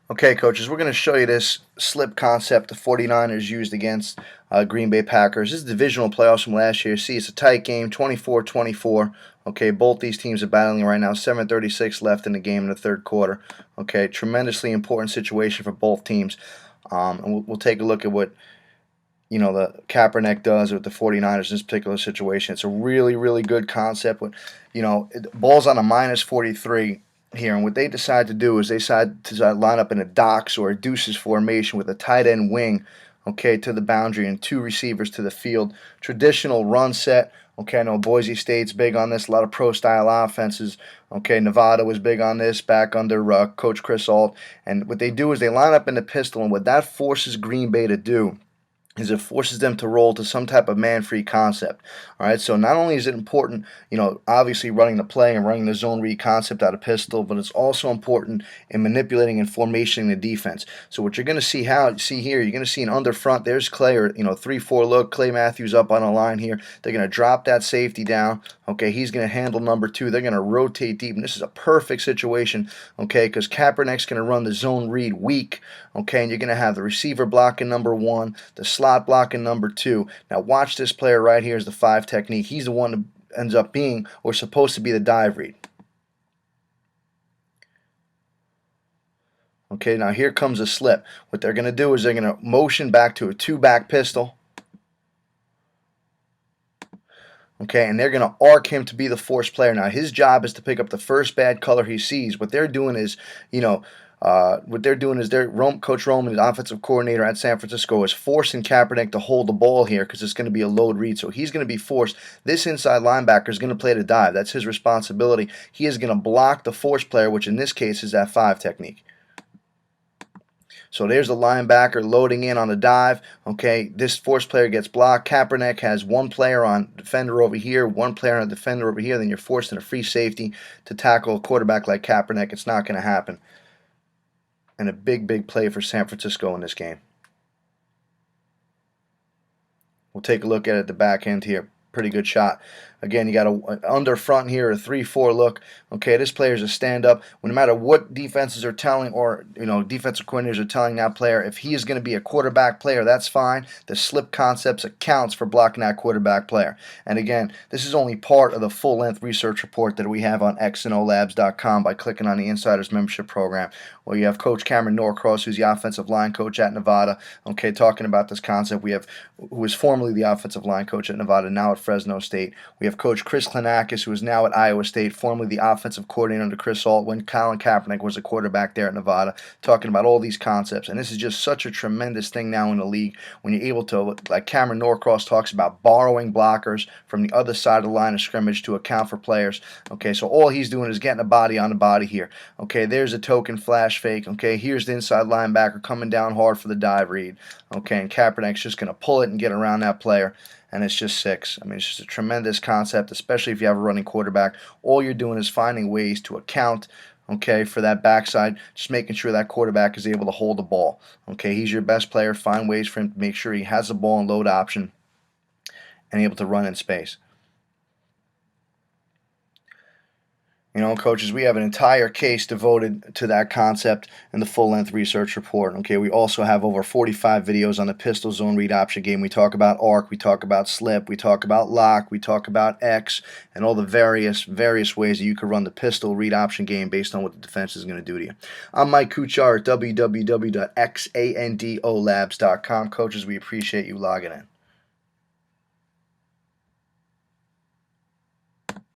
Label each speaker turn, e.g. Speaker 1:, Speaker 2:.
Speaker 1: Okay, coaches, we're going to show you this slip concept the 49ers used against Green Bay Packers. This is divisional playoffs from last year. See, it's a tight game, 24-24. Okay, both these teams are battling right now. 7:36 left in the game in the third quarter. Okay, tremendously important situation for both teams. And we'll take a look at what the Kaepernick does with the 49ers in this particular situation. It's a really, really good concept. But, ball's on a minus 43 here, and what they decide to do is they decide to line up in a dox or a deuces formation with a tight end wing, okay, to the boundary and two receivers to the field. Traditional run set. Okay, I know Boise State's big on this. A lot of pro-style offenses. Okay, Nevada was big on this back under Coach Chris Ault. And what they do is they line up in the pistol, and what that forces Green Bay to do is it forces them to roll to some type of man-free concept. All right, so not only is it important, obviously running the play and running the zone read concept out of pistol, but it's also important in manipulating and formationing the defense. So what you're going to see here, you're going to see an under front. There's Clay, or 3-4 look. Clay Matthews up on a line here. They're going to drop that safety down. Okay, he's going to handle number two. They're going to rotate deep, and this is a perfect situation. Okay, because Kaepernick's going to run the zone read weak. Okay, and you're going to have the receiver blocking number one, the slot blocking number two. Now watch this player right here is the 5 technique. He's the one that ends up being or supposed to be the dive read. Okay, now here comes a slip. What they're going to do is they're going to motion back to a 2-back pistol. Okay, and they're going to arc him to be the force player. Now his job is to pick up the first bad color he sees. What they're doing is, Coach Roman, the offensive coordinator at San Francisco, is forcing Kaepernick to hold the ball here because it's going to be a load read. So he's going to be forced. This inside linebacker is going to play the dive. That's his responsibility. He is going to block the force player, which in this case is that 5 technique. So there's the linebacker loading in on the dive. Okay, this force player gets blocked. Kaepernick has one player on defender over here, one player on defender over here. Then you're forced in a free safety to tackle a quarterback like Kaepernick. It's not going to happen. And a big, big play for San Francisco in this game. We'll take a look at it at the back end here. Pretty good shot. Again, you got an under front here, a 3-4 look. Okay, this player is a stand-up. No matter what defenses are telling, or defensive coordinators are telling that player, if he is going to be a quarterback player, that's fine. The slip concepts accounts for blocking that quarterback player. And again, this is only part of the full-length research report that we have on xnolabs.com by clicking on the Insiders Membership Program, where you have Coach Cameron Norcross, who's the offensive line coach at Nevada, okay, talking about this concept. We have, who was formerly the offensive line coach at Nevada, now at Fresno State. We have Coach Chris Klinakis, who is now at Iowa State, formerly the offensive coordinator under Chris Ault when Colin Kaepernick was a quarterback there at Nevada, talking about all these concepts. And this is just such a tremendous thing now in the league when you're able to, like Cameron Norcross talks about, borrowing blockers from the other side of the line of scrimmage to account for players. Okay, so all he's doing is getting a body on the body here. Okay, there's a token flash fake. Okay, here's the inside linebacker coming down hard for the dive read. Okay, and Kaepernick's just going to pull it and get around that player. And it's just 6. I mean, it's just a tremendous concept, especially if you have a running quarterback. All you're doing is finding ways to account, okay, for that backside, just making sure that quarterback is able to hold the ball. Okay, he's your best player. Find ways for him to make sure he has the ball and load option and able to run in space. Coaches, we have an entire case devoted to that concept in the full-length research report. Okay, we also have over 45 videos on the pistol zone read option game. We talk about arc, we talk about slip, we talk about lock, we talk about X, and all the various ways that you can run the pistol read option game based on what the defense is going to do to you. I'm Mike Kuchar at www.xandolabs.com. Coaches, we appreciate you logging in.